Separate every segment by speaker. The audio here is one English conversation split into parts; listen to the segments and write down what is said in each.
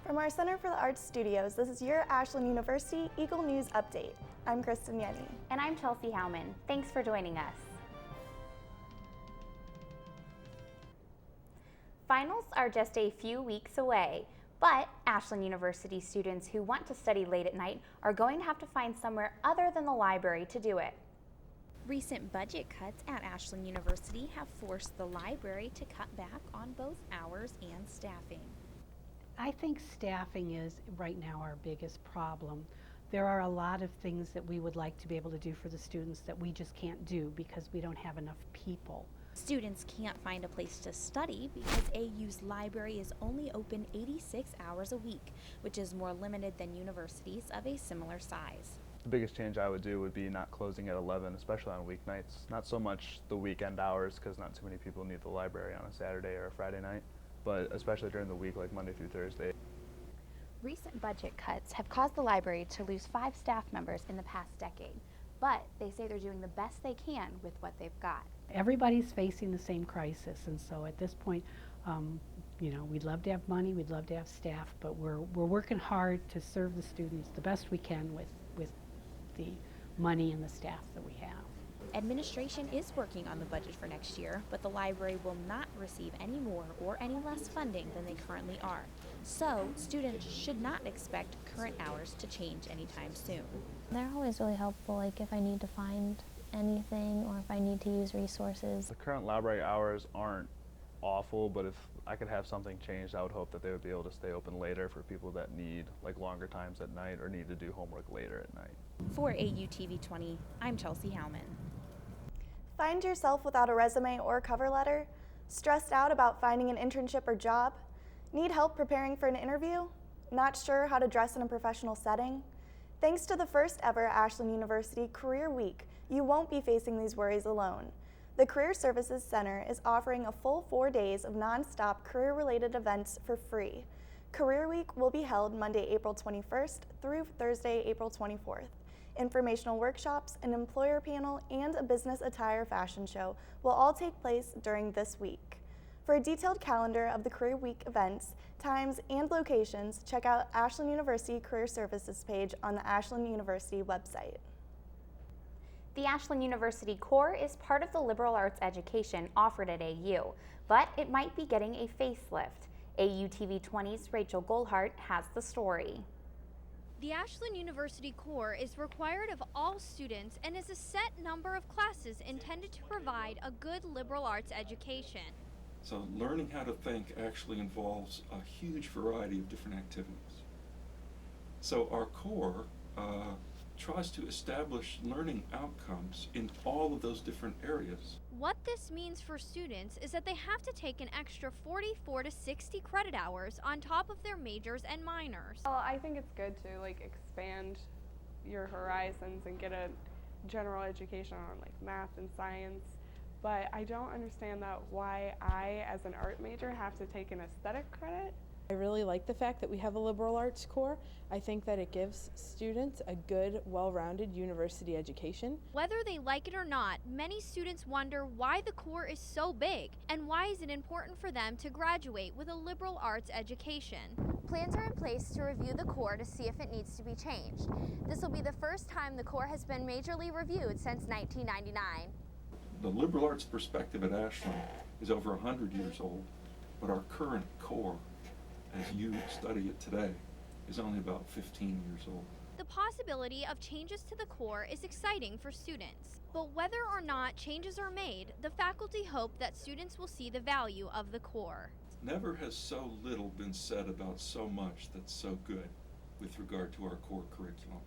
Speaker 1: From our Center for the Arts Studios, this is your Ashland University Eagle News Update. I'm Kristen Yenny.
Speaker 2: And I'm Chelsea Howman. Thanks for joining us. Finals are just a few weeks away, but Ashland University students who want to study late at night are going to have to find somewhere other than the library to do it.
Speaker 3: Recent budget cuts at Ashland University have forced the library to cut back on both hours and staffing.
Speaker 4: I think staffing is right now our biggest problem. There are a lot of things that we would like to be able to do for the students that we just can't do because we don't have enough people.
Speaker 3: Students can't find a place to study because AU's library is only open 86 hours a week, which is more limited than universities of a similar size.
Speaker 5: The biggest change I would do would be not closing at 11, especially on weeknights. Not so much the weekend hours, because not too many people need the library on a Saturday or a Friday night, but especially during the week, like Monday through Thursday.
Speaker 2: Recent budget cuts have caused the library to lose 5 staff members in the past decade, but they say they're doing the best they can with what they've got.
Speaker 4: Everybody's facing the same crisis, and so at this point, we'd love to have money, we'd love to have staff, but we're working hard to serve the students the best we can with the money and the staff that we have.
Speaker 3: Administration is working on the budget for next year, but the library will not receive any more or any less funding than they currently are. So, students should not expect current hours to change anytime soon.
Speaker 6: They're always really helpful, like if I need to find anything or if I need to use resources.
Speaker 5: The current library hours aren't awful, but if I could have something changed, I would hope that they would be able to stay open later for people that need like longer times at night or need to do homework later at night.
Speaker 3: For AUTV-20, I'm Chelsea Howman.
Speaker 1: Find yourself without a resume or cover letter? Stressed out about finding an internship or job? Need help preparing for an interview? Not sure how to dress in a professional setting? Thanks to the first ever Ashland University Career Week, you won't be facing these worries alone. The Career Services Center is offering a full 4 days of non-stop career-related events for free. Career Week will be held Monday, April 21st through Thursday, April 24th. Informational workshops, an employer panel, and a business attire fashion show will all take place during this week. For a detailed calendar of the Career Week events, times, and locations, check out Ashland University Career Services page on the Ashland University website.
Speaker 2: The Ashland University Core is part of the liberal arts education offered at AU, but it might be getting a facelift. AUTV-20's Rachel Goldhart has the story.
Speaker 7: The Ashland University Core is required of all students and is a set number of classes intended to provide a good liberal arts education.
Speaker 8: So learning how to think actually involves a huge variety of different activities. So our core tries to establish learning outcomes in all of those different areas.
Speaker 7: What this means for students is that they have to take an extra 44 to 60 credit hours on top of their majors and minors.
Speaker 9: Well, I think it's good to expand your horizons and get a general education on math and science, but I don't understand why I, as an art major, have to take an aesthetic credit.
Speaker 10: I really like the fact that we have a liberal arts core. I think that it gives students a good, well-rounded university education.
Speaker 7: Whether they like it or not, many students wonder why the core is so big and why is it important for them to graduate with a liberal arts education.
Speaker 11: Plans are in place to review the core to see if it needs to be changed. This will be the first time the core has been majorly reviewed since 1999.
Speaker 8: The liberal arts perspective at Ashland is over 100 years old, but our current core, as you study it today, is only about 15 years old.
Speaker 7: The possibility of changes to the core is exciting for students, but whether or not changes are made, the faculty hope that students will see the value of the core.
Speaker 8: Never has so little been said about so much that's so good with regard to our core curriculum.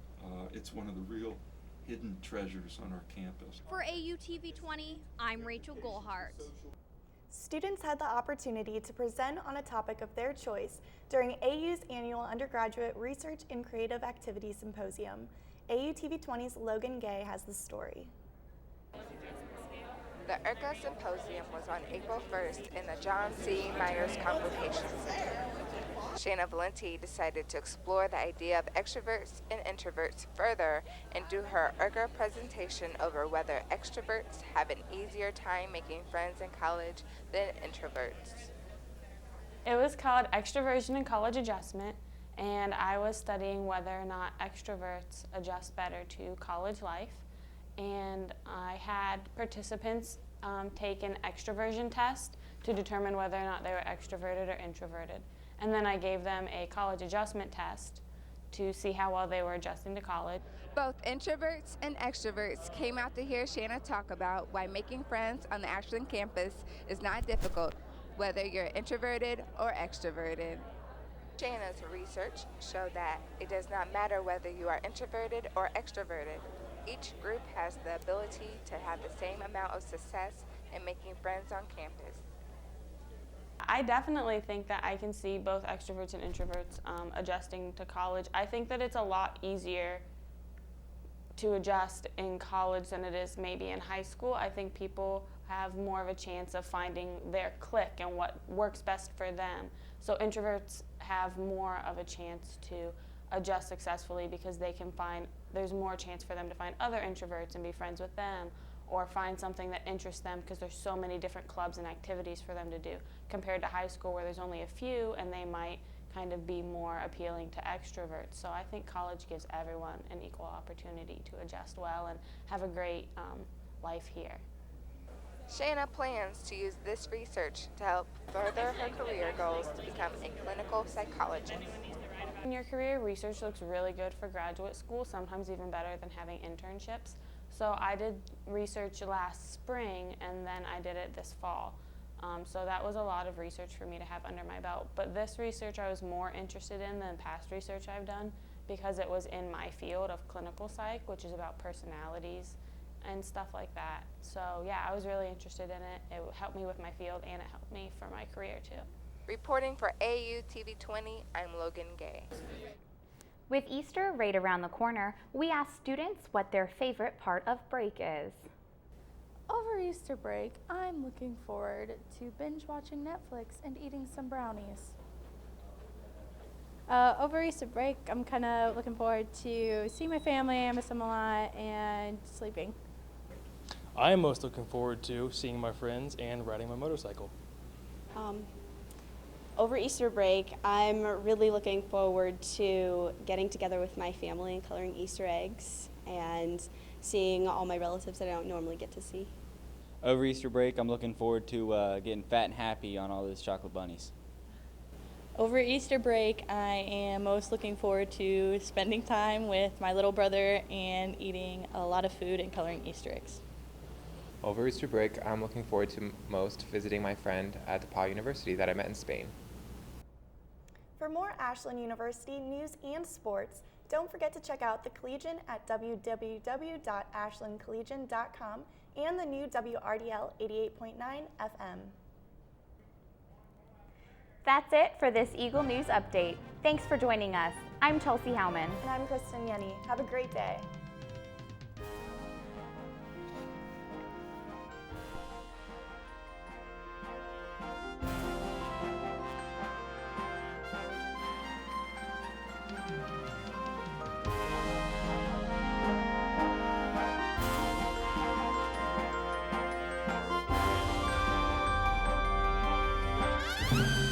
Speaker 8: It's one of the real hidden treasures on our campus.
Speaker 7: For AUTV-20, I'm Rachel Goldhart.
Speaker 1: Students had the opportunity to present on a topic of their choice during AU's annual Undergraduate Research and Creative Activities Symposium. AUTV-20's Logan Gay has the story.
Speaker 12: The Airco Symposium was on April 1st in the John C. Myers Convocation Center. Shayna Valenti decided to explore the idea of extroverts and introverts further and do her Airco presentation over whether extroverts have an easier time making friends in college than introverts.
Speaker 13: It was called Extroversion and College Adjustment, and I was studying whether or not extroverts adjust better to college life. And I had participants take an extroversion test to determine whether or not they were extroverted or introverted. And then I gave them a college adjustment test to see how well they were adjusting to college.
Speaker 12: Both introverts and extroverts came out to hear Shanna talk about why making friends on the Ashland campus is not difficult, whether you're introverted or extroverted. Shanna's research showed that it does not matter whether you are introverted or extroverted. Each group has the ability to have the same amount of success in making friends on campus.
Speaker 13: I definitely think that I can see both extroverts and introverts adjusting to college. I think that it's a lot easier to adjust in college than it is maybe in high school. I think people have more of a chance of finding their clique and what works best for them. So introverts have more of a chance to adjust successfully because they can find, there's more chance for them to find other introverts and be friends with them, or find something that interests them because there's so many different clubs and activities for them to do, compared to high school where there's only a few and they might kind of be more appealing to extroverts. So I think college gives everyone an equal opportunity to adjust well and have a great life here.
Speaker 12: Shanna plans to use this research to help further her career goals to become a clinical psychologist.
Speaker 13: In your career, research looks really good for graduate school, sometimes even better than having internships. So I did research last spring and then I did it this fall. So that was a lot of research for me to have under my belt. But this research I was more interested in than past research I've done because it was in my field of clinical psych, which is about personalities and stuff like that. So yeah, I was really interested in it. It helped me with my field and it helped me for my career too.
Speaker 12: Reporting for AUTV-20, I'm Logan Gay.
Speaker 2: With Easter right around the corner, we asked students what their favorite part of break is.
Speaker 14: Over Easter break, I'm looking forward to binge watching Netflix and eating some brownies.
Speaker 15: Over Easter break, I'm kind of looking forward to seeing my family, I miss them a lot, and sleeping.
Speaker 16: I am most looking forward to seeing my friends and riding my motorcycle.
Speaker 17: Over Easter break, I'm really looking forward to getting together with my family and coloring Easter eggs and seeing all my relatives that I don't normally get to see.
Speaker 18: Over Easter break, I'm looking forward to getting fat and happy on all those chocolate bunnies.
Speaker 19: Over Easter break, I am most looking forward to spending time with my little brother and eating a lot of food and coloring Easter eggs.
Speaker 20: Over Easter break, I'm looking forward to most visiting my friend at DePauw University that I met in Spain.
Speaker 1: For more Ashland University news and sports, don't forget to check out the Collegian at www.ashlandcollegian.com and the new WRDL 88.9 FM.
Speaker 2: That's it for this Eagle News Update. Thanks for joining us. I'm Chelsea Howman.
Speaker 1: And I'm Kristen Yenny. Have a great day.
Speaker 12: Thank you.